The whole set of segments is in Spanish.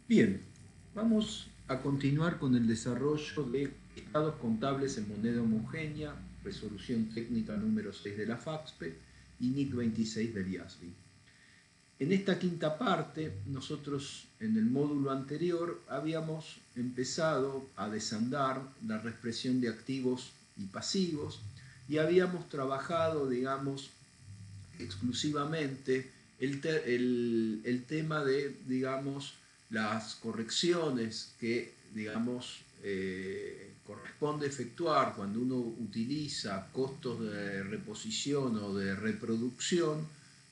Bien, vamos a continuar con el desarrollo de estados contables en moneda homogénea, resolución técnica número 6 de la FAXPE y NIC 26 del IASBI. En esta quinta parte, nosotros en el módulo anterior habíamos empezado a desandar la reexpresión de activos y pasivos y habíamos trabajado, digamos, exclusivamente el tema de, digamos, las correcciones que, digamos, corresponde efectuar cuando uno utiliza costos de reposición o de reproducción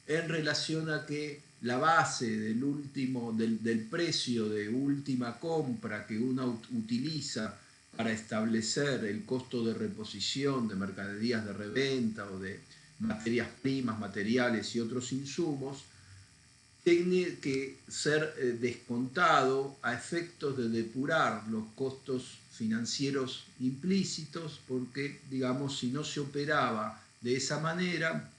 en relación a que la base del precio de última compra que uno utiliza para establecer el costo de reposición de mercaderías de reventa o de materias primas, materiales y otros insumos, tiene que ser descontado a efectos de depurar los costos financieros implícitos, porque, digamos, si no se operaba de esa manera,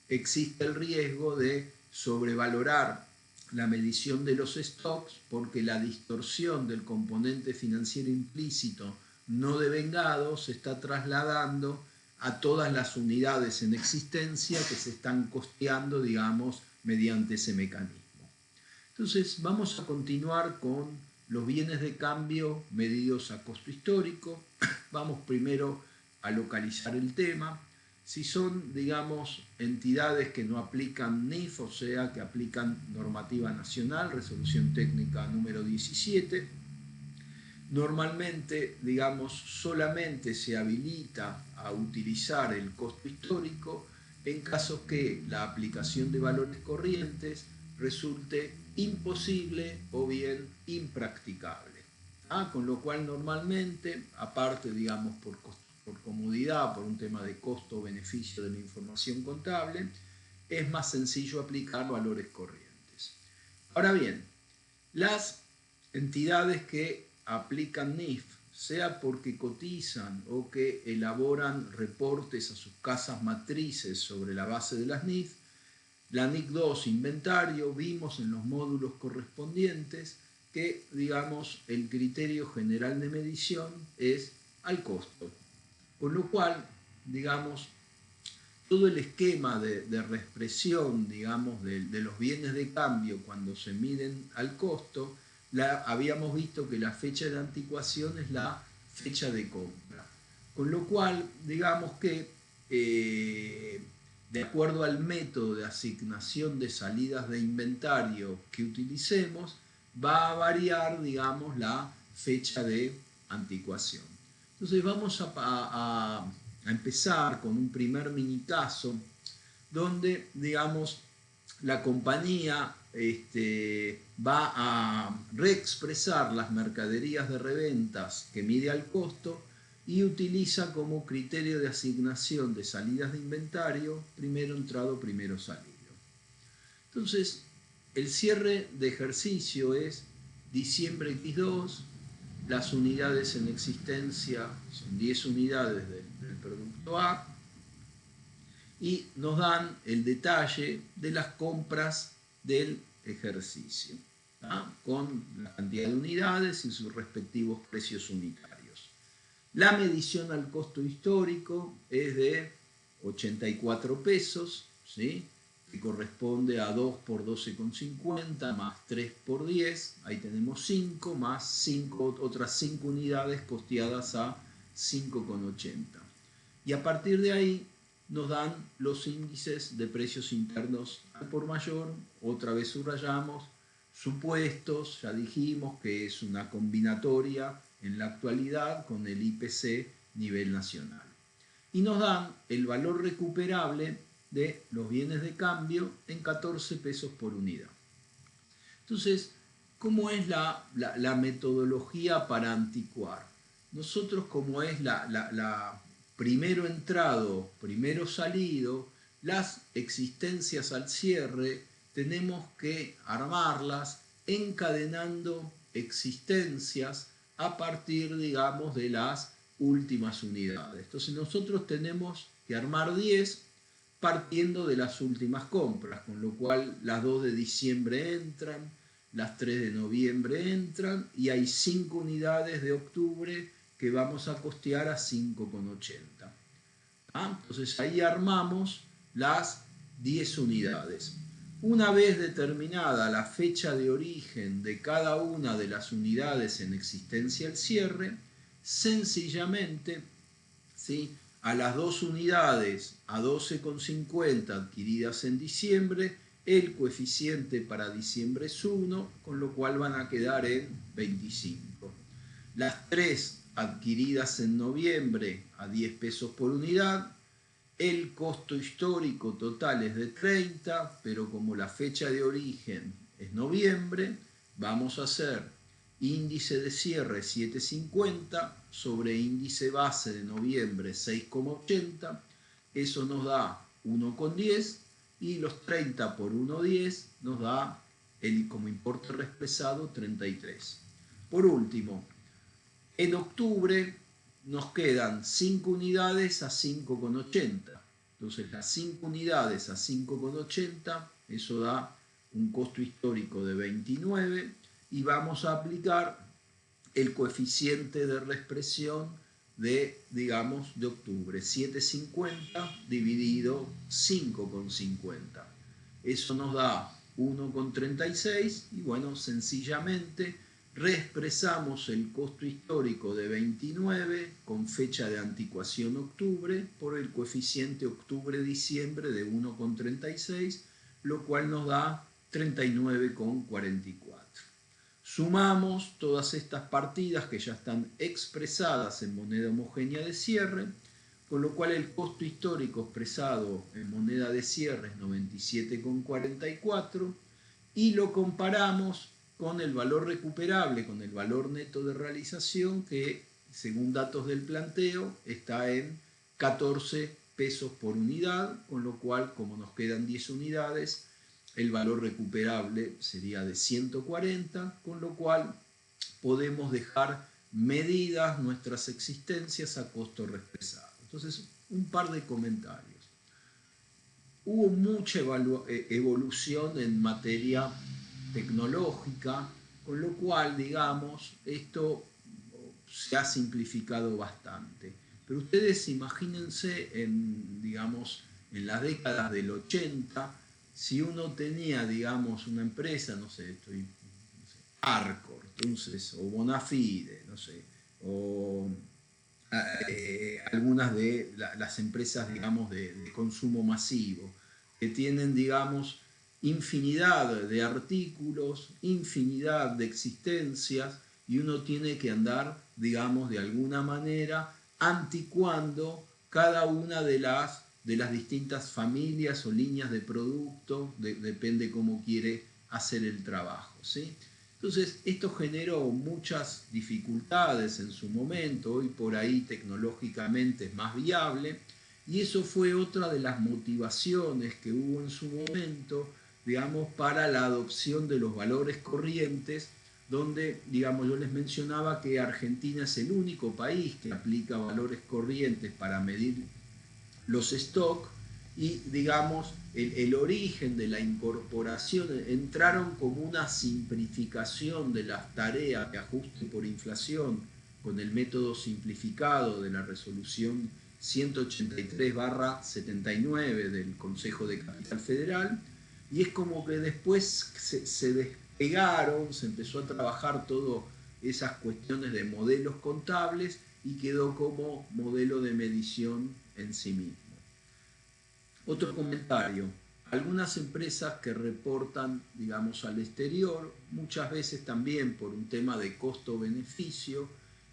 existe el riesgo de sobrevalorar la medición de los stocks, porque la distorsión del componente financiero implícito no devengado se está trasladando a todas las unidades en existencia que se están costeando, digamos, mediante ese mecanismo. Entonces vamos a continuar con los bienes de cambio medidos a costo histórico. Vamos primero a localizar el tema. Si son, digamos, entidades que no aplican NIF, o sea, que aplican normativa nacional, resolución técnica número 17, normalmente, digamos, solamente se habilita a utilizar el costo histórico en caso que la aplicación de valores corrientes resulte imposible o bien impracticable. Con lo cual normalmente, aparte, digamos, por comodidad, por un tema de costo-beneficio de la información contable, es más sencillo aplicar valores corrientes. Ahora bien, las entidades que aplican NIF, sea porque cotizan o que elaboran reportes a sus casas matrices sobre la base de las NIF, la NIC 2 inventario, vimos en los módulos correspondientes que, digamos, el criterio general de medición es al costo. Con lo cual, digamos, todo el esquema de reexpresión, digamos, de los bienes de cambio cuando se miden al costo, habíamos visto que la fecha de anticuación es la fecha de compra. Con lo cual, digamos que de acuerdo al método de asignación de salidas de inventario que utilicemos, va a variar, digamos, la fecha de anticuación. Entonces vamos a empezar con un primer mini caso donde, digamos, la compañía va a reexpresar las mercaderías de reventas que mide al costo y utiliza como criterio de asignación de salidas de inventario primero entrado, primero salido. Entonces, el cierre de ejercicio es diciembre X2, las unidades en existencia son 10 unidades del producto A, y nos dan el detalle de las compras del ejercicio, con la cantidad de unidades y sus respectivos precios unitarios. La medición al costo histórico es de 84 pesos, ¿sí? Que corresponde a 2 por 12,50 más 3 por 10, ahí tenemos 5, más otras 5 unidades costeadas a 5,80. Y a partir de ahí nos dan los índices de precios internos al por mayor, otra vez subrayamos, supuestos, ya dijimos que es una combinatoria en la actualidad con el IPC nivel nacional. Y nos dan el valor recuperable de los bienes de cambio en 14 pesos por unidad. Entonces, ¿cómo es la metodología para anticuar? Nosotros, como es la primero entrado, primero salido, las existencias al cierre tenemos que armarlas encadenando existencias a partir, digamos, de las últimas unidades. Entonces nosotros tenemos que armar 10 partiendo de las últimas compras, con lo cual las 2 de diciembre entran, las 3 de noviembre entran y hay 5 unidades de octubre que vamos a costear a 5,80. Entonces ahí armamos las 10 unidades. Una vez determinada la fecha de origen de cada una de las unidades en existencia al cierre, sencillamente, ¿sí?, a las 2 unidades a 12,50 adquiridas en diciembre, el coeficiente para diciembre es 1, con lo cual van a quedar en 25. Las 3 adquiridas en noviembre a 10 pesos por unidad, el costo histórico total es de 30, pero como la fecha de origen es noviembre, vamos a hacer índice de cierre 7,50 sobre índice base de noviembre 6,80, eso nos da 1,10 y los 30 por 1,10 nos da como importe reexpresado 33. Por último, en octubre nos quedan 5 unidades a 5,80. Entonces las 5 unidades a 5,80, eso da un costo histórico de 29 y vamos a aplicar el coeficiente de reexpresión de, digamos, de octubre, 7,50 dividido 5,50. Eso nos da 1,36 y bueno, sencillamente reexpresamos el costo histórico de 29 con fecha de anticuación octubre por el coeficiente octubre-diciembre de 1,36, lo cual nos da 39,44. Sumamos todas estas partidas que ya están expresadas en moneda homogénea de cierre, con lo cual el costo histórico expresado en moneda de cierre es 97,44 y lo comparamos con el valor recuperable, con el valor neto de realización que, según datos del planteo, está en 14 pesos por unidad, con lo cual, como nos quedan 10 unidades, el valor recuperable sería de 140, con lo cual podemos dejar medidas nuestras existencias a costo reexpresado. Entonces, un par de comentarios. Hubo mucha evolución en materia tecnológica, con lo cual, digamos, esto se ha simplificado bastante. Pero ustedes imagínense digamos, en las décadas del 80, si uno tenía, digamos, una empresa, no sé, Arcor, entonces, o Bonafide, no sé, o algunas de las empresas, digamos, de consumo masivo, que tienen, digamos, infinidad de artículos, infinidad de existencias, y uno tiene que andar, digamos, de alguna manera, anticuando cada una de las distintas familias o líneas de producto, depende cómo quiere hacer el trabajo, ¿sí? Entonces, esto generó muchas dificultades en su momento, hoy por ahí tecnológicamente es más viable, y eso fue otra de las motivaciones que hubo en su momento, digamos, para la adopción de los valores corrientes, donde, digamos, yo les mencionaba que Argentina es el único país que aplica valores corrientes para medir los stocks y, digamos, el origen de la incorporación entraron como una simplificación de las tareas de ajuste por inflación con el método simplificado de la resolución 183/79 del Consejo de Capital Federal, y es como que después se despegaron, se empezó a trabajar todas esas cuestiones de modelos contables y quedó como modelo de medición en sí mismo. Otro comentario, algunas empresas que reportan, digamos, al exterior, muchas veces también por un tema de costo-beneficio,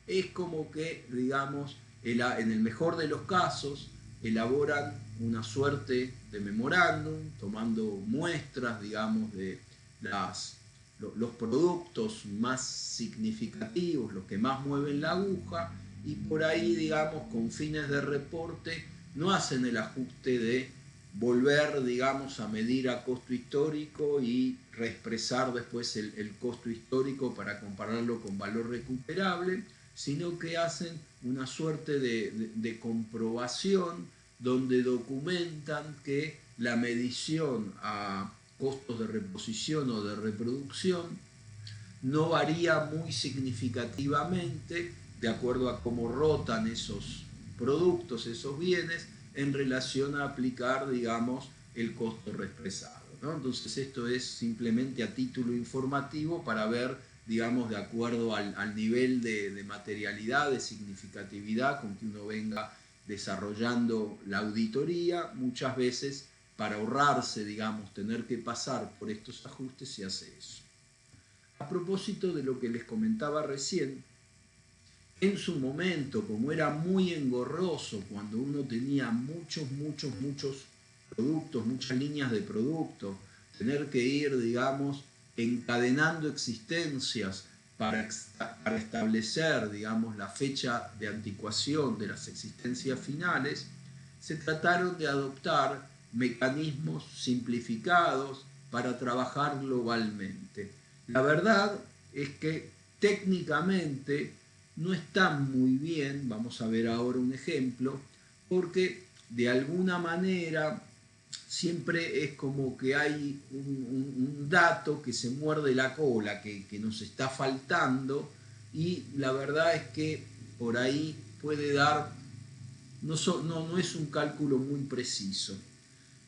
es como que, digamos, en el mejor de los casos, elaboran una suerte de memorándum, tomando muestras, digamos, de los productos más significativos, los que más mueven la aguja, y por ahí, digamos, con fines de reporte, no hacen el ajuste de volver, digamos, a medir a costo histórico y reexpresar después el costo histórico para compararlo con valor recuperable, sino que hacen una suerte de comprobación donde documentan que la medición a costos de reposición o de reproducción no varía muy significativamente de acuerdo a cómo rotan esos productos, esos bienes, en relación a aplicar, digamos, el costo reexpresado, ¿no? Entonces esto es simplemente a título informativo para ver, digamos, de acuerdo al nivel de materialidad, de significatividad con que uno venga desarrollando la auditoría. Muchas veces, para ahorrarse, digamos, tener que pasar por estos ajustes, se hace eso. A propósito de lo que les comentaba recién, en su momento, como era muy engorroso, cuando uno tenía muchos productos, muchas líneas de productos, tener que ir, digamos, encadenando existencias para establecer, digamos, la fecha de anticuación de las existencias finales, se trataron de adoptar mecanismos simplificados para trabajar globalmente. La verdad es que técnicamente no están muy bien, vamos a ver ahora un ejemplo, porque de alguna manera siempre es como que hay un dato que se muerde la cola, que nos está faltando, y la verdad es que por ahí puede dar, no es un cálculo muy preciso.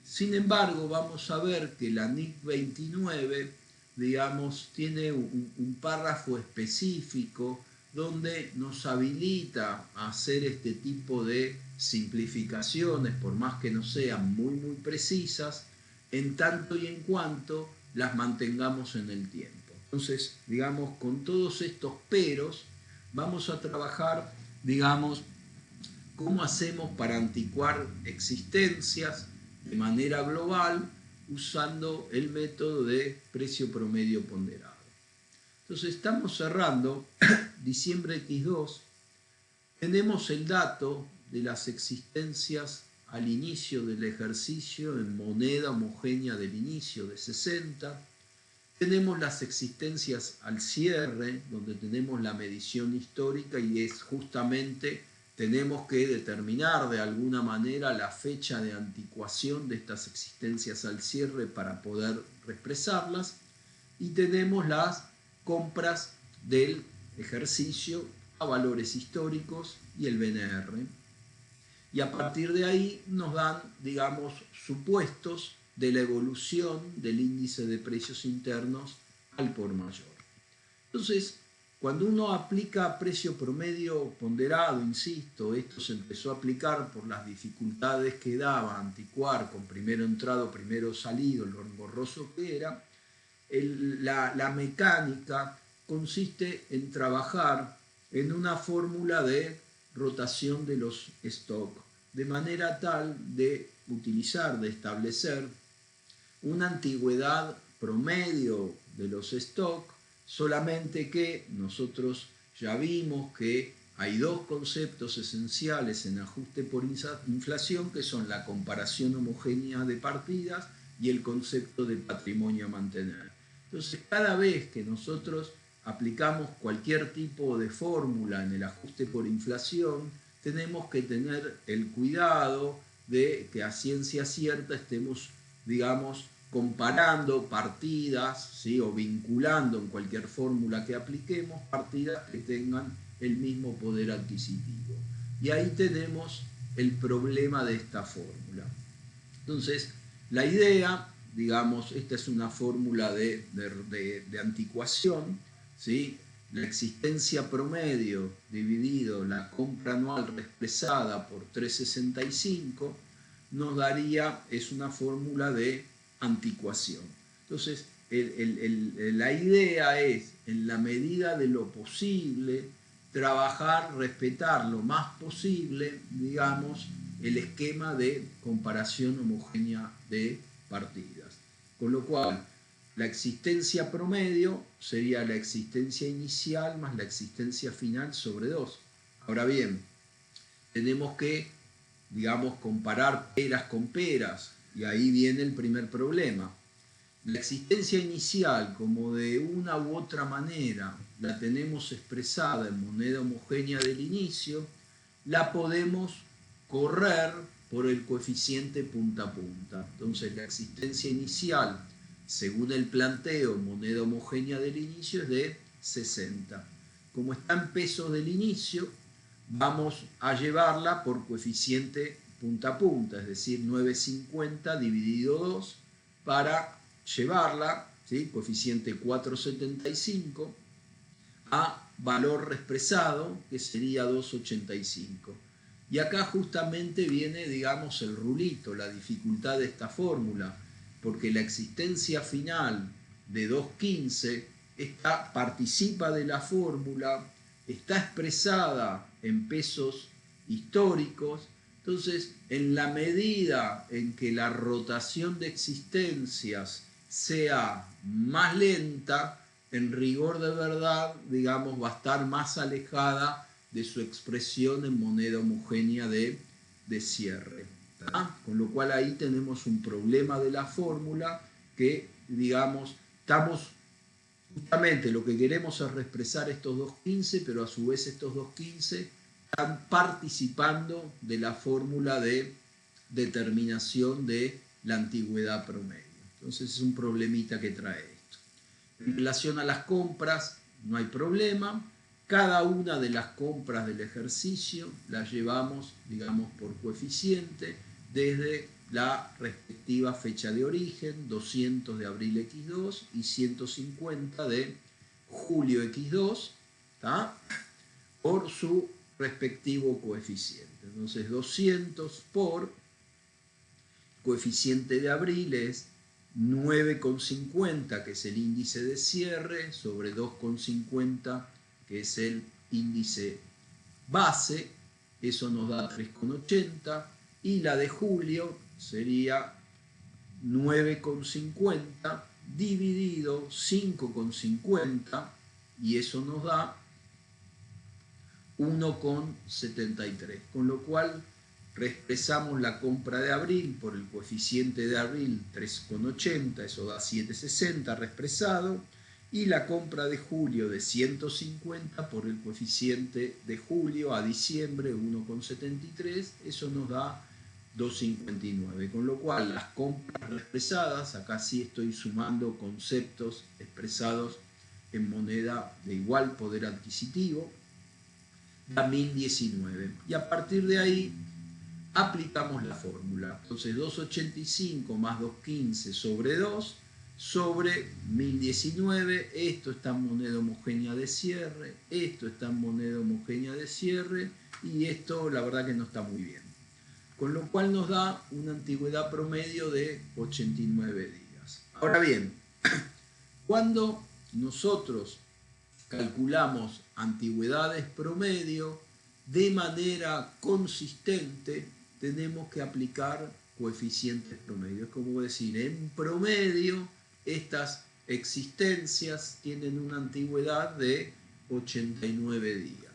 Sin embargo, vamos a ver que la NIC 29, digamos, tiene un párrafo específico donde nos habilita a hacer este tipo de simplificaciones, por más que no sean muy precisas, en tanto y en cuanto las mantengamos en el tiempo. Entonces, digamos, con todos estos peros, vamos a trabajar, digamos, cómo hacemos para anticuar existencias de manera global usando el método de precio promedio ponderado. Entonces estamos cerrando diciembre X2, tenemos el dato de las existencias al inicio del ejercicio en moneda homogénea del inicio de 60, tenemos las existencias al cierre, donde tenemos la medición histórica y es justamente, tenemos que determinar de alguna manera la fecha de anticuación de estas existencias al cierre para poder reexpresarlas, y tenemos las compras del ejercicio a valores históricos y el BNR. Y a partir de ahí nos dan, digamos, supuestos de la evolución del índice de precios internos al por mayor. Entonces, cuando uno aplica precio promedio ponderado, insisto, esto se empezó a aplicar por las dificultades que daba anticuar con primero entrado, primero salido, lo engorroso que era, la mecánica consiste en trabajar en una fórmula de rotación de los stocks, de manera tal de utilizar, de establecer una antigüedad promedio de los stocks, solamente que nosotros ya vimos que hay dos conceptos esenciales en ajuste por inflación, que son la comparación homogénea de partidas y el concepto de patrimonio a mantener. Entonces, cada vez que nosotros aplicamos cualquier tipo de fórmula en el ajuste por inflación, tenemos que tener el cuidado de que a ciencia cierta estemos, digamos, comparando partidas, ¿sí?, o vinculando en cualquier fórmula que apliquemos partidas que tengan el mismo poder adquisitivo. Y ahí tenemos el problema de esta fórmula. Entonces, la idea, digamos, esta es una fórmula de anticuación, ¿sí? La existencia promedio dividido la compra anual reexpresada por 365 nos daría, es una fórmula de anticuación. Entonces, la idea es, en la medida de lo posible, trabajar, respetar lo más posible, digamos, el esquema de comparación homogénea de partidas. Con lo cual, la existencia promedio sería la existencia inicial más la existencia final sobre 2. Ahora bien, tenemos que, digamos, comparar peras con peras, y ahí viene el primer problema. La existencia inicial, como de una u otra manera la tenemos expresada en moneda homogénea del inicio, la podemos correr por el coeficiente punta a punta. Entonces, la existencia inicial según el planteo, moneda homogénea del inicio es de 60. Como está en pesos del inicio, vamos a llevarla por coeficiente punta a punta, es decir, 9,50 dividido 2 para llevarla, ¿sí? Coeficiente 4,75 a valor reexpresado, que sería 2,85. Y acá justamente viene, digamos, el rulito, la dificultad de esta fórmula, porque la existencia final de 2,15 participa de la fórmula, está expresada en pesos históricos. Entonces, en la medida en que la rotación de existencias sea más lenta, en rigor de verdad, digamos, va a estar más alejada de su expresión en moneda homogénea de cierre. ¿Tá? Con lo cual ahí tenemos un problema de la fórmula que, digamos, estamos justamente lo que queremos es reexpresar estos 2,15, pero a su vez estos 2,15 están participando de la fórmula de determinación de la antigüedad promedio. Entonces es un problemita que trae esto. En relación a las compras, no hay problema. Cada una de las compras del ejercicio las llevamos, digamos, por coeficiente desde la respectiva fecha de origen, 200 de abril X2 y 150 de julio X2, ¿tá? Por su respectivo coeficiente. Entonces 200 por coeficiente de abril es 9,50, que es el índice de cierre, sobre 2,50, que es el índice base, eso nos da 3,80, y la de julio sería 9,50 dividido 5,50, y eso nos da 1,73, con lo cual reexpresamos la compra de abril por el coeficiente de abril 3,80, eso da 7,60 reexpresado, y la compra de julio de 150 por el coeficiente de julio a diciembre 1,73, eso nos da 2,59, con lo cual las compras reexpresadas, acá sí estoy sumando conceptos expresados en moneda de igual poder adquisitivo, da 1.019, y a partir de ahí aplicamos la fórmula. Entonces 2,85 más 2,15 sobre 2 sobre 1.019, esto está en moneda homogénea de cierre, esto está en moneda homogénea de cierre, y esto la verdad que no está muy bien. Con lo cual nos da una antigüedad promedio de 89 días. Ahora bien, cuando nosotros calculamos antigüedades promedio, de manera consistente tenemos que aplicar coeficientes promedio. Es como decir, en promedio estas existencias tienen una antigüedad de 89 días.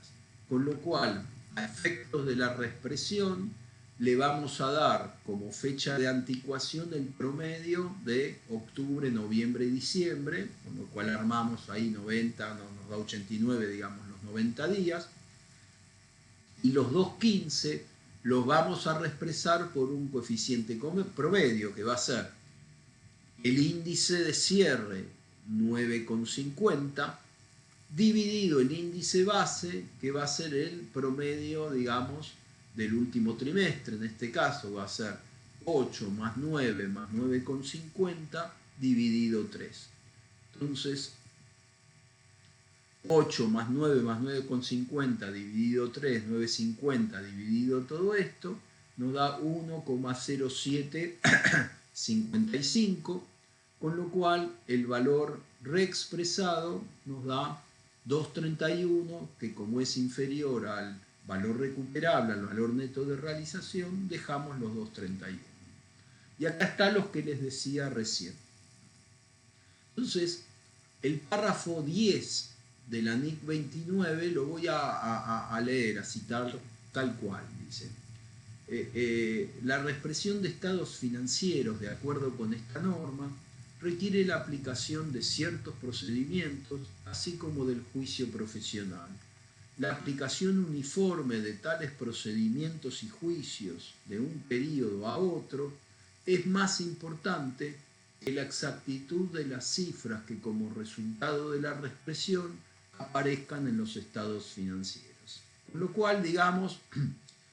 Con lo cual, a efectos de la reexpresión, le vamos a dar como fecha de anticuación el promedio de octubre, noviembre y diciembre, con lo cual armamos ahí 90, nos da 89, digamos, los 90 días, y los 2,15 los vamos a reexpresar por un coeficiente promedio, que va a ser el índice de cierre 9,50, dividido el índice base, que va a ser el promedio, digamos, del último trimestre. En este caso va a ser 8 más 9 más 9,50 dividido 3. Entonces 8 más 9 más 9,50 dividido 3, 9,50 dividido todo esto, nos da 1,0755, con lo cual el valor reexpresado nos da 2,31, que como es inferior al valor recuperable, al valor neto de realización, dejamos los 2,31. Y acá está lo que les decía recién. Entonces, el párrafo 10 de la NIC 29 lo voy a leer, a citar tal cual, dice. La reexpresión de estados financieros de acuerdo con esta norma requiere la aplicación de ciertos procedimientos, así como del juicio profesional. La aplicación uniforme de tales procedimientos y juicios de un periodo a otro es más importante que la exactitud de las cifras que como resultado de la reexpresión aparezcan en los estados financieros. Con lo cual, digamos,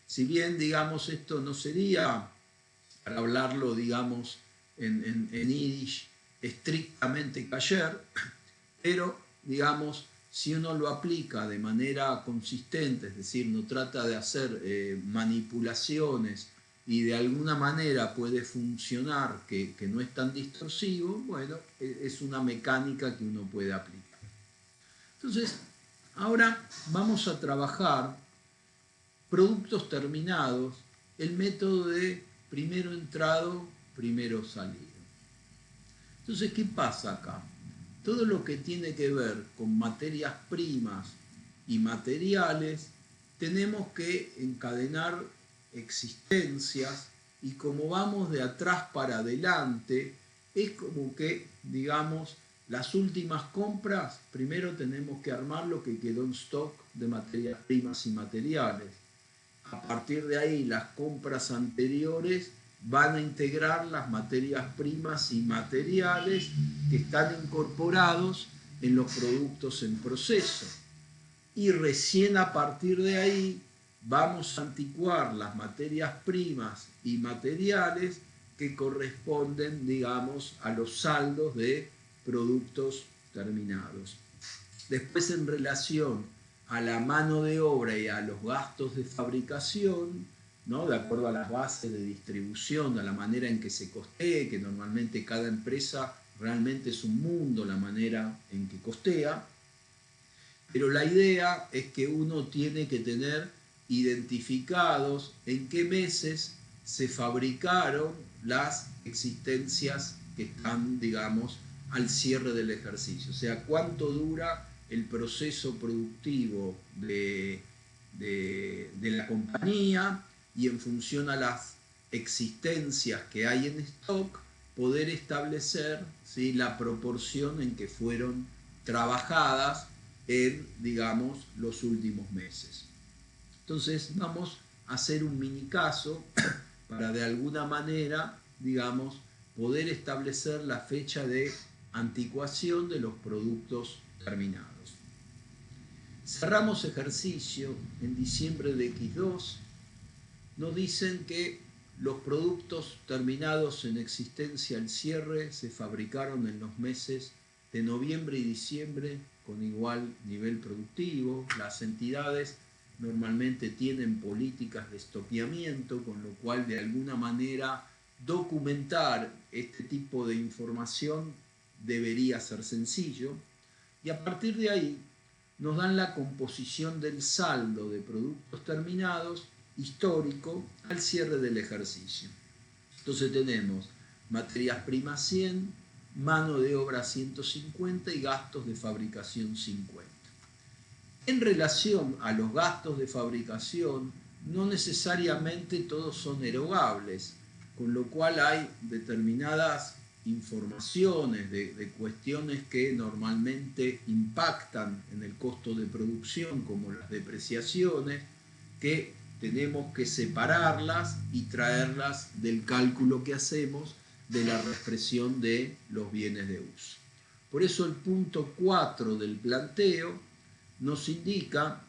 si bien, digamos, esto no sería, para hablarlo, digamos, en yiddish, estrictamente kasher, pero, digamos, si uno lo aplica de manera consistente, es decir, no trata de hacer manipulaciones y de alguna manera puede funcionar que no es tan distorsivo, bueno, es una mecánica que uno puede aplicar. Entonces, ahora vamos a trabajar productos terminados, el método de primero entrado, primero salido. Entonces, ¿qué pasa acá? Todo lo que tiene que ver con materias primas y materiales, tenemos que encadenar existencias y como vamos de atrás para adelante, es como que, digamos, las últimas compras, primero tenemos que armar lo que quedó en stock de materias primas y materiales. A partir de ahí, las compras anteriores van a integrar las materias primas y materiales que están incorporados en los productos en proceso. Y recién a partir de ahí vamos a anticuar las materias primas y materiales que corresponden, digamos, a los saldos de productos terminados. Después, en relación a la mano de obra y a los gastos de fabricación, ¿no? De acuerdo a las bases de distribución, a la manera en que se costee, que normalmente cada empresa realmente es un mundo la manera en que costea, pero la idea es que uno tiene que tener identificados en qué meses se fabricaron las existencias que están, digamos, al cierre del ejercicio. O sea, cuánto dura el proceso productivo de la compañía y en función a las existencias que hay en stock, poder establecer, ¿sí?, la proporción en que fueron trabajadas en, digamos, los últimos meses. Entonces vamos a hacer un mini caso para de alguna manera, digamos, poder establecer la fecha de anticuación de los productos terminados. Cerramos ejercicio en diciembre de X2. Nos dicen que los productos terminados en existencia al cierre se fabricaron en los meses de noviembre y diciembre con igual nivel productivo. Las entidades normalmente tienen políticas de estoqueamiento, con lo cual de alguna manera documentar este tipo de información debería ser sencillo. Y a partir de ahí nos dan la composición del saldo de productos terminados histórico al cierre del ejercicio. Entonces tenemos materias primas 100, mano de obra 150 y gastos de fabricación 50. En relación a los gastos de fabricación, no necesariamente todos son erogables, con lo cual hay determinadas informaciones de cuestiones que normalmente impactan en el costo de producción, como las depreciaciones, que tenemos que separarlas y traerlas del cálculo que hacemos de la reexpresión de los bienes de uso. Por eso el punto 4 del planteo nos indica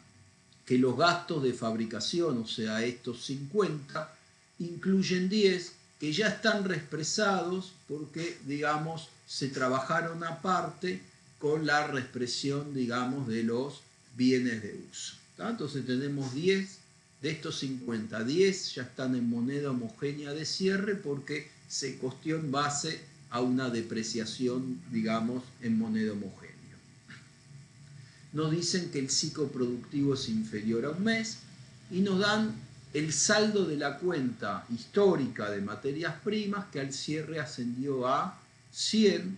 que los gastos de fabricación, o sea, estos 50, incluyen 10 que ya están reexpresados porque, digamos, se trabajaron aparte con la reexpresión, digamos, de los bienes de uso. Entonces tenemos 10 de estos 50, 10 ya están en moneda homogénea de cierre porque se costeó en base a una depreciación, digamos, en moneda homogénea. Nos dicen que el ciclo productivo es inferior a un mes y nos dan el saldo de la cuenta histórica de materias primas que al cierre ascendió a 100.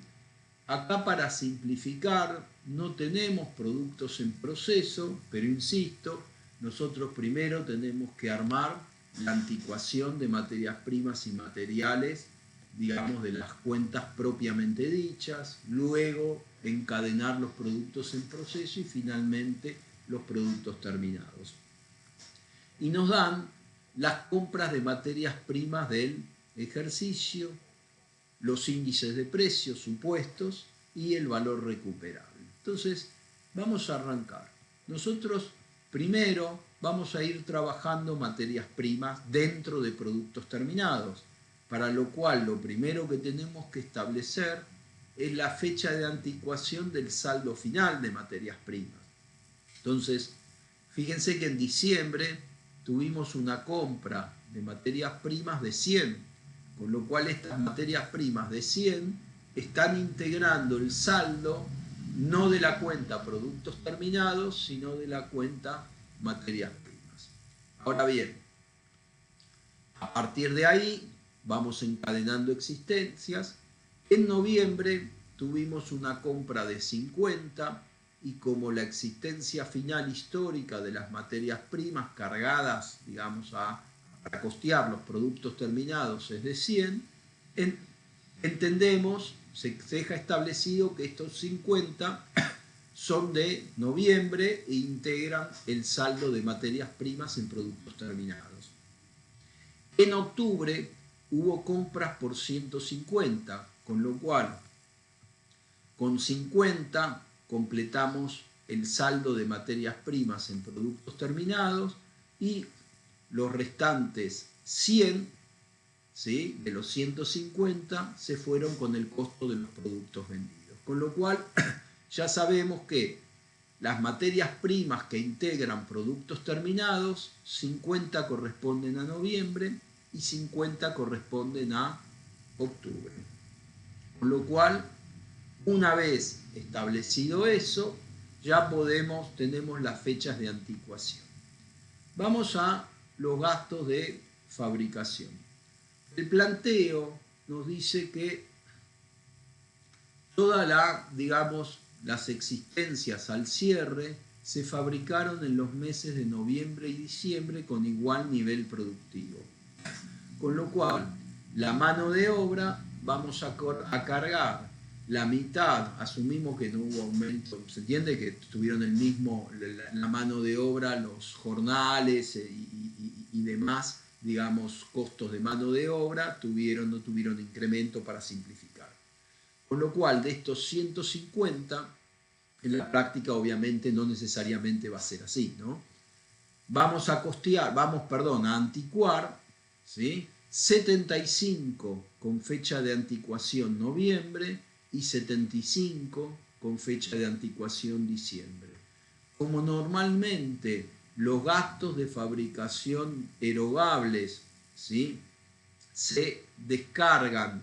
Acá, para simplificar, no tenemos productos en proceso, pero insisto, nosotros primero tenemos que armar la anticuación de materias primas y materiales, digamos, de las cuentas propiamente dichas, luego encadenar los productos en proceso y finalmente los productos terminados. Y nos dan las compras de materias primas del ejercicio los índices de precios supuestos y el valor recuperable. Entonces, vamos a arrancar. Nosotros primero vamos a ir trabajando materias primas dentro de productos terminados, para lo cual lo primero que tenemos que establecer es la fecha de anticuación del saldo final de materias primas. Entonces, fíjense que en diciembre tuvimos una compra de materias primas de 100, con lo cual estas materias primas de 100 están integrando el saldo no de la cuenta productos terminados, sino de la cuenta materias primas. Ahora bien, a partir de ahí vamos encadenando existencias. En noviembre tuvimos una compra de 50 y como la existencia final histórica de las materias primas cargadas, digamos, para costear los productos terminados es de 100, entendemos, se deja establecido que estos 50 son de noviembre e integran el saldo de materias primas en productos terminados. En octubre hubo compras por 150, con lo cual con 50 completamos el saldo de materias primas en productos terminados y los restantes 100, ¿sí?, de los 150 se fueron con el costo de los productos vendidos. Con lo cual ya sabemos que las materias primas que integran productos terminados, 50 corresponden a noviembre y 50 corresponden a octubre. Con lo cual, una vez establecido eso, ya tenemos las fechas de anticuación. Vamos a los gastos de fabricación. El planteo nos dice que las existencias al cierre se fabricaron en los meses de noviembre y diciembre con igual nivel productivo. Con lo cual, la mano de obra vamos a cargar la mitad, asumimos que no hubo aumento, se entiende que tuvieron el mismo, la mano de obra, los jornales y demás, digamos, costos de mano de obra, no tuvieron incremento para simplificar. Con lo cual, de estos 150, en la práctica obviamente no necesariamente va a ser así, ¿no? Vamos a anticuar, ¿sí?, 75 con fecha de anticuación noviembre y 75 con fecha de anticuación diciembre. Como normalmente los gastos de fabricación erogables, ¿sí?, se descargan,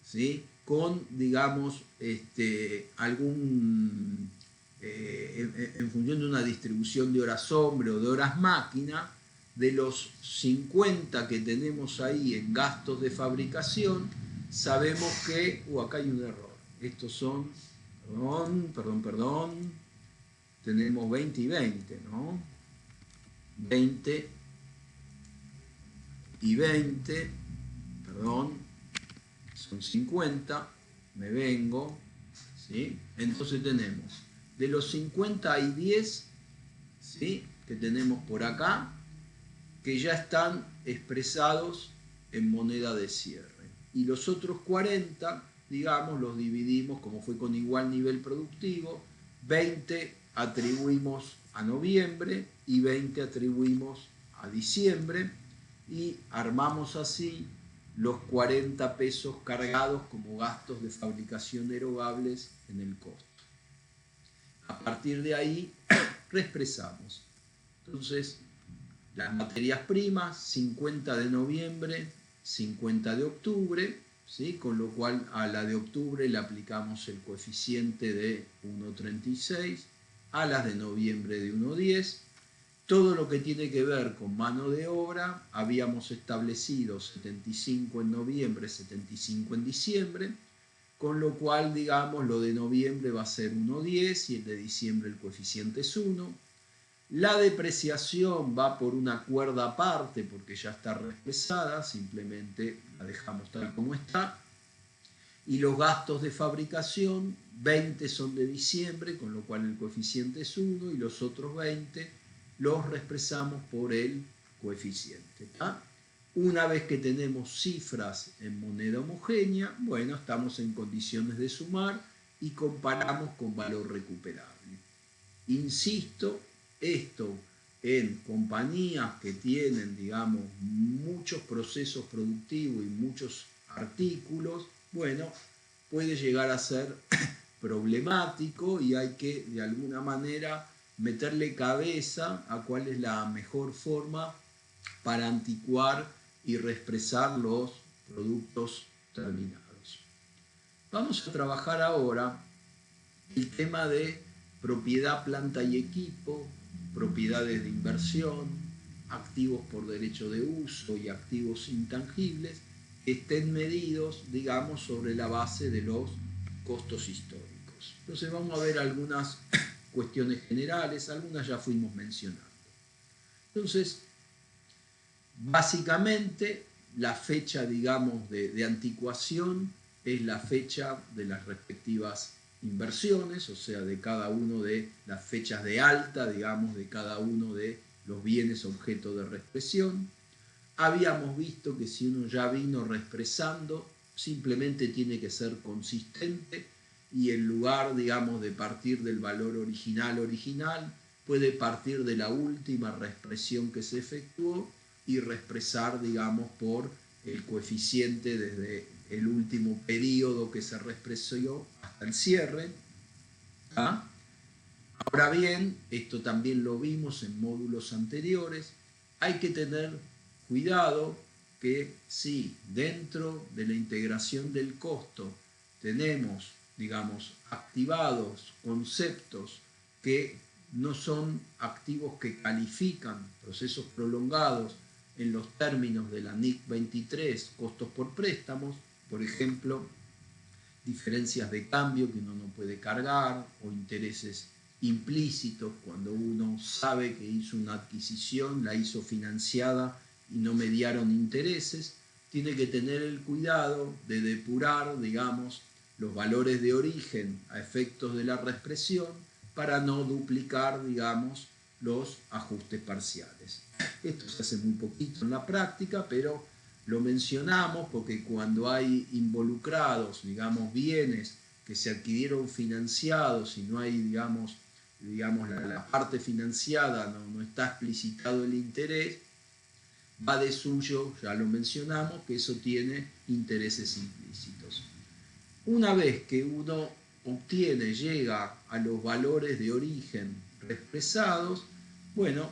¿sí?, con, digamos, en función de una distribución de horas hombre o de horas máquina, de los 50 que tenemos ahí en gastos de fabricación, sabemos que, acá hay un error, estos son, perdón, tenemos 20 y 20, ¿no? 20 y 20, son 50, me vengo, ¿sí? Entonces tenemos, de los 50 hay 10, ¿sí?, que tenemos por acá, que ya están expresados en moneda de cierre. Y los otros 40, digamos, los dividimos, como fue con igual nivel productivo, 20 atribuimos a noviembre y 20 atribuimos a diciembre, y armamos así los 40 pesos cargados como gastos de fabricación erogables en el costo. A partir de ahí, reexpresamos. Entonces, las materias primas, 50 de noviembre, 50 de octubre, ¿sí?, con lo cual a la de octubre le aplicamos el coeficiente de 1,36, a las de noviembre de 1,10. Todo lo que tiene que ver con mano de obra, habíamos establecido 75 en noviembre, 75 en diciembre, con lo cual, digamos, lo de noviembre va a ser 1,10 y el de diciembre el coeficiente es 1. La depreciación va por una cuerda aparte porque ya está reexpresada, simplemente la dejamos tal como está. Y los gastos de fabricación, 20 son de diciembre, con lo cual el coeficiente es 1, y los otros 20 los reexpresamos por el coeficiente, ¿tá? Una vez que tenemos cifras en moneda homogénea, bueno, estamos en condiciones de sumar y comparamos con valor recuperable. Insisto, esto en compañías que tienen, digamos, muchos procesos productivos y muchos artículos, bueno, puede llegar a ser problemático y hay que, de alguna manera, meterle cabeza a cuál es la mejor forma para anticuar y reexpresar los productos terminados. Vamos a trabajar ahora el tema de propiedad, planta y equipo, propiedades de inversión, activos por derecho de uso y activos intangibles que estén medidos, digamos, sobre la base de los costos históricos. Entonces vamos a ver algunas cuestiones generales, algunas ya fuimos mencionando. Entonces, básicamente, la fecha, digamos, de anticuación es la fecha de las respectivas inversiones, o sea, de cada uno de las fechas de alta, digamos, de cada uno de los bienes objeto de reexpresión. Habíamos visto que si uno ya vino reexpresando, simplemente tiene que ser consistente y en lugar, digamos, de partir del valor original, puede partir de la última reexpresión que se efectuó y reexpresar, digamos, por el coeficiente desde el último periodo que se reexpresó hasta el cierre. ¿Ah? Ahora bien, esto también lo vimos en módulos anteriores, hay que tener cuidado que si dentro de la integración del costo tenemos, digamos, activados conceptos que no son activos que califican procesos prolongados en los términos de la NIC 23, costos por préstamos, por ejemplo, diferencias de cambio que uno no puede cargar o intereses implícitos cuando uno sabe que hizo una adquisición, la hizo financiada y no mediaron intereses, tiene que tener el cuidado de depurar, digamos, los valores de origen a efectos de la reexpresión para no duplicar, digamos, los ajustes parciales. Esto se hace muy poquito en la práctica, pero lo mencionamos porque cuando hay involucrados, digamos, bienes que se adquirieron financiados y no hay, digamos la parte financiada no está explicitado el interés, va de suyo, ya lo mencionamos, que eso tiene intereses implícitos. Una vez que uno obtiene, llega a los valores de origen reexpresados, bueno,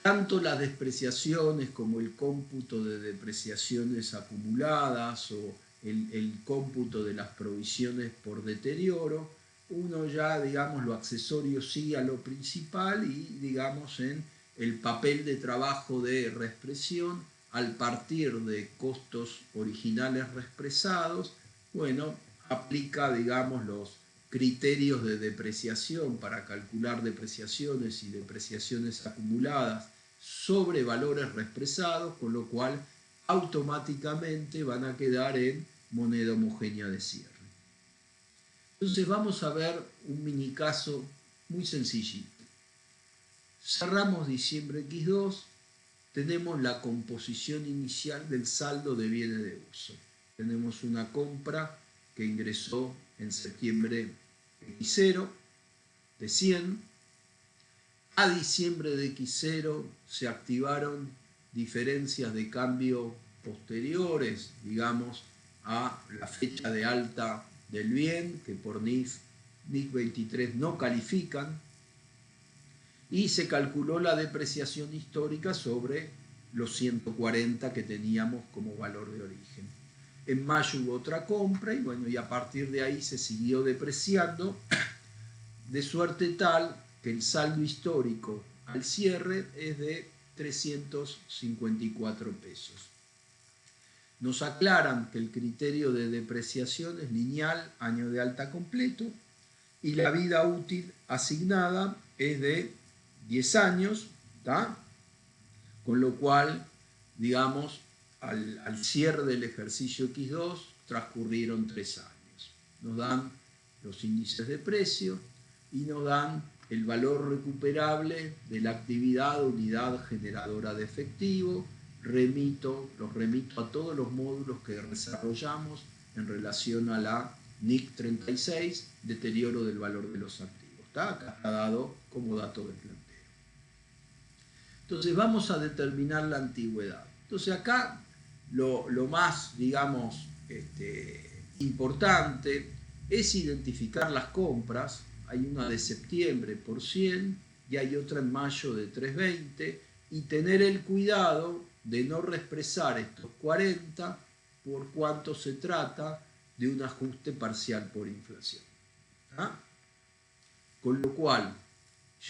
tanto las despreciaciones como el cómputo de depreciaciones acumuladas o el cómputo de las provisiones por deterioro, uno ya, digamos, lo accesorio sigue a lo principal y, digamos, en el papel de trabajo de reexpresión, al partir de costos originales reexpresados, bueno, aplica, digamos, los criterios de depreciación para calcular depreciaciones y depreciaciones acumuladas sobre valores reexpresados, con lo cual automáticamente van a quedar en moneda homogénea de cierre. Entonces vamos a ver un mini caso muy sencillito. Cerramos diciembre X2, tenemos la composición inicial del saldo de bienes de uso. Tenemos una compra que ingresó en septiembre X0 de 100. A diciembre de X0 se activaron diferencias de cambio posteriores, digamos, a la fecha de alta del bien, que por NIC 23 no califican, y se calculó la depreciación histórica sobre los 140 que teníamos como valor de origen. En mayo hubo otra compra y bueno, y a partir de ahí se siguió depreciando, de suerte tal que el saldo histórico al cierre es de 354 pesos. Nos aclaran que el criterio de depreciación es lineal, año de alta completo, y la vida útil asignada es de 10 años, ¿tá? Con lo cual, digamos, al cierre del ejercicio X2 transcurrieron 3 años. Nos dan los índices de precio y nos dan el valor recuperable de la actividad unidad generadora de efectivo los remito a todos los módulos que desarrollamos en relación a la NIC 36, deterioro del valor de los activos. ¿Está? Acá está dado como dato de planteo. Entonces vamos a determinar la antigüedad. Entonces acá lo más, digamos, importante es identificar las compras. Hay una de septiembre por 100 y hay otra en mayo de 320, y tener el cuidado de no reexpresar estos 40 por cuanto se trata de un ajuste parcial por inflación. ¿Ah? Con lo cual,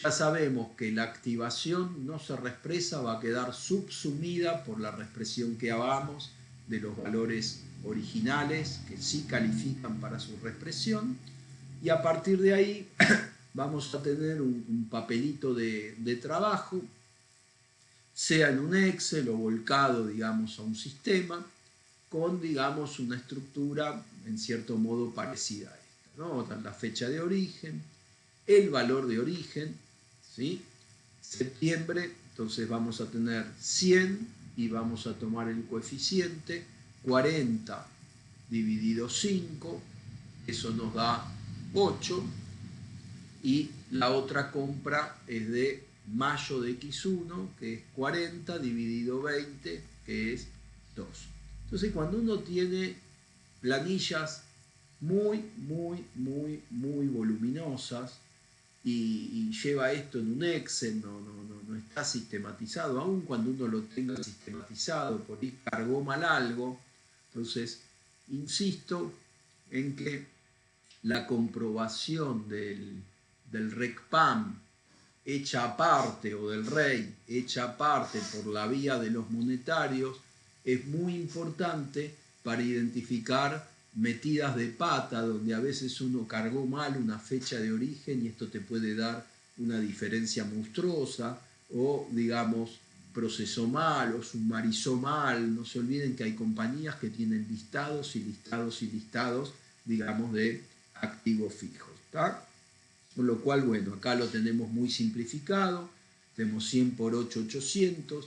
ya sabemos que la activación no se reexpresa, va a quedar subsumida por la reexpresión que hagamos de los valores originales que sí califican para su reexpresión, y a partir de ahí vamos a tener un papelito de trabajo, sea en un Excel o volcado, digamos, a un sistema, con, digamos, una estructura en cierto modo parecida a esta, ¿no? La fecha de origen, el valor de origen, ¿sí? Septiembre, entonces vamos a tener 100 y vamos a tomar el coeficiente 40 dividido 5, eso nos da 8, y la otra compra es de mayo de X1, que es 40 dividido 20, que es 2. Entonces, cuando uno tiene planillas muy voluminosas y lleva esto en un Excel, no está sistematizado, aun cuando uno lo tenga sistematizado, por ahí cargó mal algo. Entonces, insisto en que la comprobación del RECPAM hecha aparte, o del REI hecha aparte por la vía de los monetarios, es muy importante para identificar metidas de pata, donde a veces uno cargó mal una fecha de origen y esto te puede dar una diferencia monstruosa, o digamos procesó mal o sumarizó mal. No se olviden que hay compañías que tienen listados y listados y listados, digamos, de activos fijos, ¿está? Con lo cual, bueno, acá lo tenemos muy simplificado, tenemos 100 por 8, 800,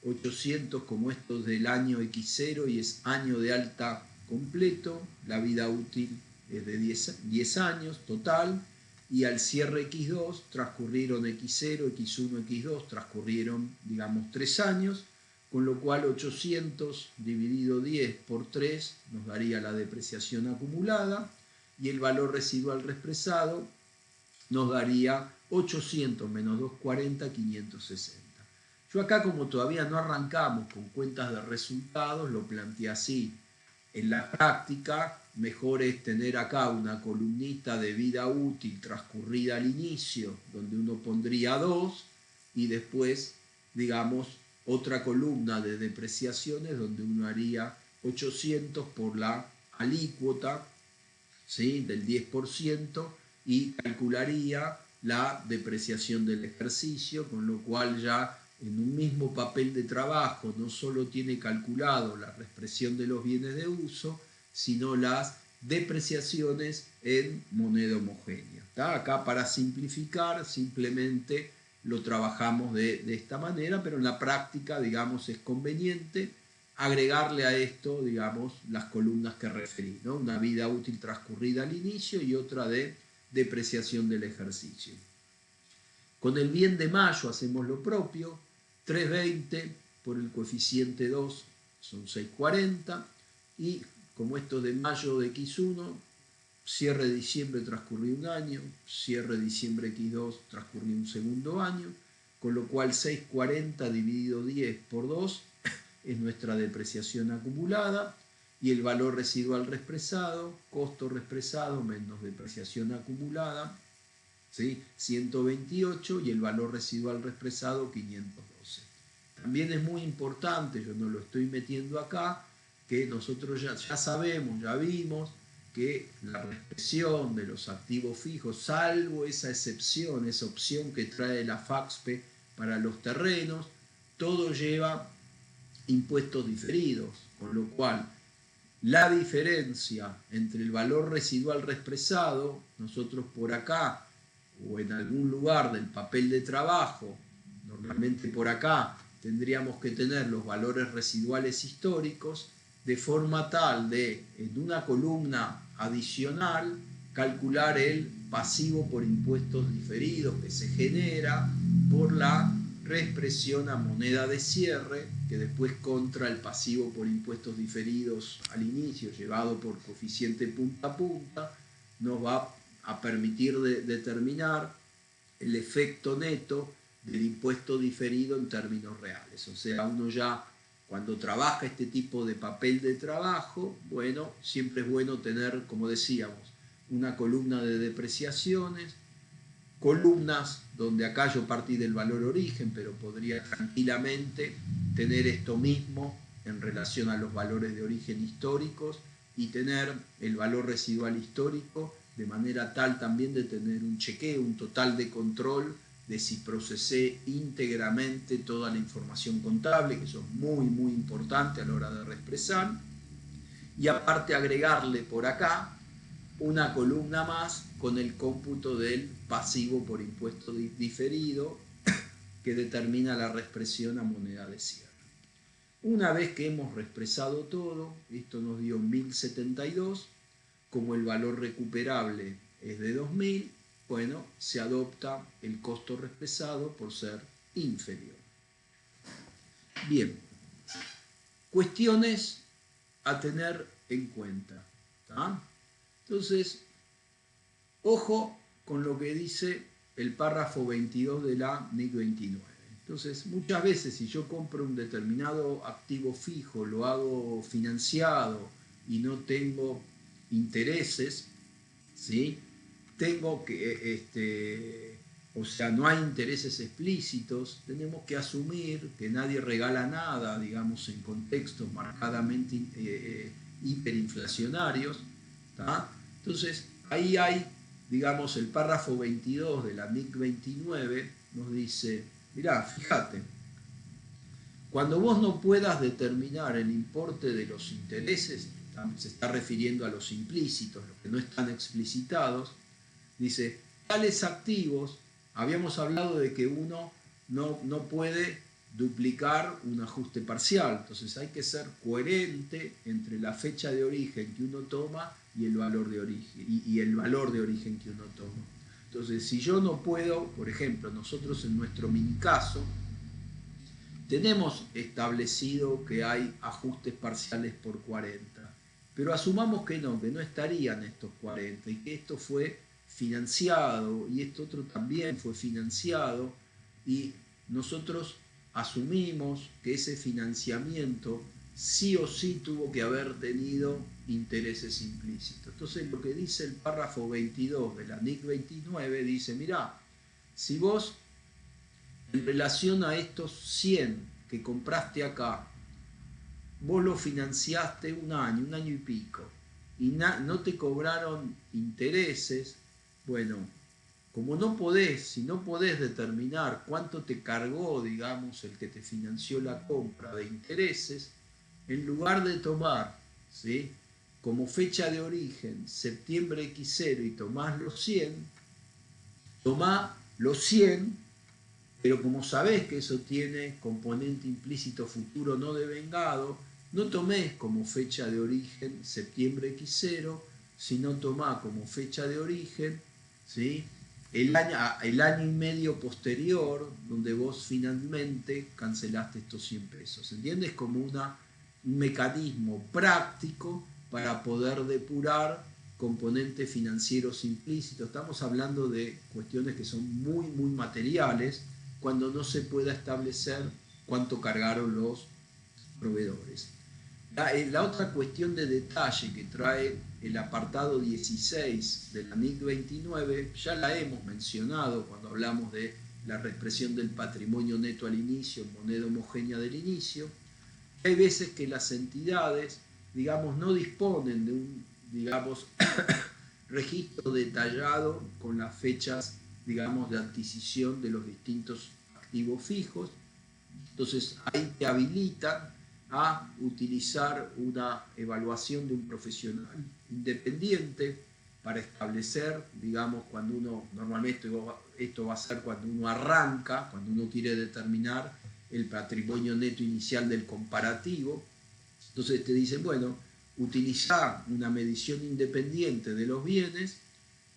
800 como estos del año X0 y es año de alta completo, la vida útil es de 10 años total, y al cierre X2 transcurrieron X0, X1, X2, transcurrieron, digamos, 3 años, con lo cual 800 dividido 10 por 3 nos daría la depreciación acumulada, y el valor residual reexpresado nos daría 800 menos 240, 560. Yo acá, como todavía no arrancamos con cuentas de resultados, lo planteé así. En la práctica, mejor es tener acá una columnita de vida útil transcurrida al inicio, donde uno pondría 2, y después, digamos, otra columna de depreciaciones, donde uno haría 800 por la alícuota, ¿sí?, del 10%, y calcularía la depreciación del ejercicio, con lo cual ya en un mismo papel de trabajo no solo tiene calculado la reexpresión de los bienes de uso, sino las depreciaciones en moneda homogénea. ¿Está? Acá, para simplificar, simplemente lo trabajamos de esta manera, pero en la práctica, digamos, es conveniente agregarle a esto, digamos, las columnas que referí, ¿no? Una vida útil transcurrida al inicio y otra de depreciación del ejercicio. Con el bien de mayo hacemos lo propio, 320 por el coeficiente 2 son 640, y como esto de mayo de X1, cierre de diciembre transcurrió un año, cierre de diciembre X2 transcurrió un segundo año, con lo cual 640 dividido 10 por 2 es nuestra depreciación acumulada, y el valor residual reexpresado, costo reexpresado menos depreciación acumulada, ¿sí?, 128, y el valor residual reexpresado 512. También es muy importante, yo no lo estoy metiendo acá, que nosotros ya sabemos, ya vimos que la reexpresión de los activos fijos, salvo esa excepción, esa opción que trae la FAXPE para los terrenos, todo lleva impuestos diferidos, con lo cual la diferencia entre el valor residual reexpresado, nosotros por acá o en algún lugar del papel de trabajo, normalmente por acá, tendríamos que tener los valores residuales históricos de forma tal de, en una columna adicional, calcular el pasivo por impuestos diferidos que se genera por la reexpresión a moneda de cierre, que después contra el pasivo por impuestos diferidos al inicio, llevado por coeficiente punta a punta, nos va a permitir determinar el efecto neto del impuesto diferido en términos reales. O sea, uno ya cuando trabaja este tipo de papel de trabajo, bueno, siempre es bueno tener, como decíamos, una columna de depreciaciones, columnas donde acá yo partí del valor origen, pero podría tranquilamente tener esto mismo en relación a los valores de origen históricos y tener el valor residual histórico de manera tal también de tener un chequeo, un total de control de si procesé íntegramente toda la información contable, que eso es muy, muy importante a la hora de reexpresar, y aparte agregarle por acá una columna más con el cómputo del pasivo por impuesto diferido que determina la reexpresión a moneda de cierre. Una vez que hemos reexpresado todo, esto nos dio 1072, como el valor recuperable es de 2000, bueno, se adopta el costo reexpresado por ser inferior. Bien, cuestiones a tener en cuenta, ¿tá? Entonces, ojo con lo que dice el párrafo 22 de la NIC 29. Entonces, muchas veces si yo compro un determinado activo fijo, lo hago financiado y no tengo intereses, ¿sí? Tengo que, o sea, no hay intereses explícitos, tenemos que asumir que nadie regala nada, digamos, en contextos marcadamente hiperinflacionarios, ¿tá? Entonces, ahí hay, digamos, el párrafo 22 de la NIC 29 nos dice, mirá, fíjate, cuando vos no puedas determinar el importe de los intereses, se está refiriendo a los implícitos, los que no están explicitados, dice, tales activos, habíamos hablado de que uno no puede duplicar un ajuste parcial, entonces hay que ser coherente entre la fecha de origen que uno toma y el valor de origen, y el valor de origen que uno toma. Entonces, si yo no puedo, por ejemplo, nosotros en nuestro mini caso, tenemos establecido que hay ajustes parciales por 40, pero asumamos que no estarían estos 40 y que esto fue financiado y esto otro también fue financiado y nosotros asumimos que ese financiamiento sí o sí tuvo que haber tenido intereses implícitos. Entonces lo que dice el párrafo 22 de la NIC 29 dice, mirá, si vos en relación a estos 100 que compraste acá, vos lo financiaste un año y pico, y no te cobraron intereses, bueno, como si no podés determinar cuánto te cargó, digamos, el que te financió la compra de intereses, en lugar de tomar, ¿sí?, como fecha de origen septiembre X0 y tomás los 100, tomá los 100, pero como sabés que eso tiene componente implícito futuro no devengado, no tomés como fecha de origen septiembre X0, sino tomá como fecha de origen, ¿sí?, el año y medio posterior, donde vos finalmente cancelaste estos 100 pesos. ¿Entiendes? Como un mecanismo práctico para poder depurar componentes financieros implícitos. Estamos hablando de cuestiones que son muy, muy materiales, cuando no se pueda establecer cuánto cargaron los proveedores. La otra cuestión de detalle que trae el apartado 16 de la NIC 29, ya la hemos mencionado cuando hablamos de la reexpresión del patrimonio neto al inicio, moneda homogénea del inicio. Hay veces que las entidades, digamos, no disponen de un, digamos, registro detallado con las fechas, digamos, de adquisición de los distintos activos fijos. Entonces ahí te habilitan a utilizar una evaluación de un profesional independiente para establecer, digamos, cuando uno, normalmente esto va a ser cuando uno arranca, cuando uno quiere determinar el patrimonio neto inicial del comparativo. Entonces te dicen, bueno, utilizar una medición independiente de los bienes,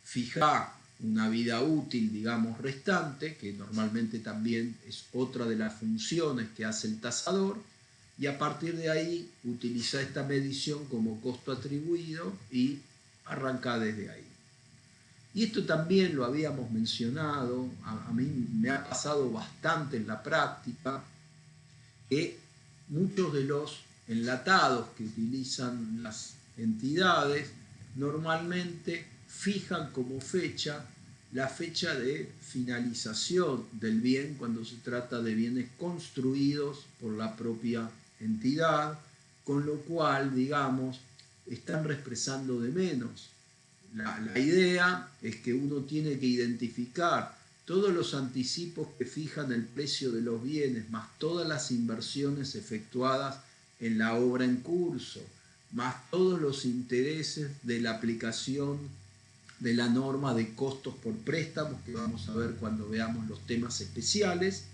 fijar una vida útil, digamos, restante, que normalmente también es otra de las funciones que hace el tasador, y a partir de ahí utiliza esta medición como costo atribuido y arranca desde ahí. Y esto también lo habíamos mencionado, a mí me ha pasado bastante en la práctica, que muchos de los enlatados que utilizan las entidades normalmente fijan como fecha la fecha de finalización del bien cuando se trata de bienes construidos por la propia entidad, con lo cual, digamos, están expresando de menos. La idea es que uno tiene que identificar todos los anticipos que fijan el precio de los bienes, más todas las inversiones efectuadas en la obra en curso, más todos los intereses de la aplicación de la norma de costos por préstamos, que vamos a ver cuando veamos los temas especiales,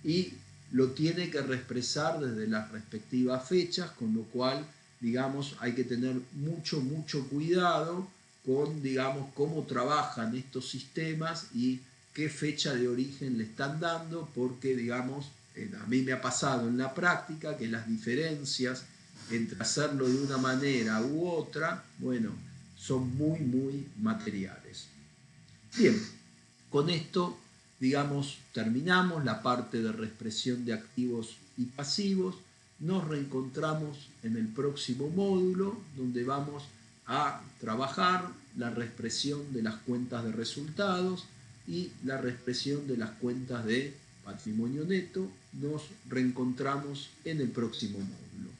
y lo tiene que reexpresar desde las respectivas fechas, con lo cual, digamos, hay que tener mucho cuidado con, digamos, cómo trabajan estos sistemas y qué fecha de origen le están dando, porque, digamos, a mí me ha pasado en la práctica que las diferencias entre hacerlo de una manera u otra, bueno, son muy materiales. Bien, con esto, digamos, terminamos la parte de reexpresión de activos y pasivos. Nos reencontramos en el próximo módulo, donde vamos a trabajar la reexpresión de las cuentas de resultados y la reexpresión de las cuentas de patrimonio neto. Nos reencontramos en el próximo módulo.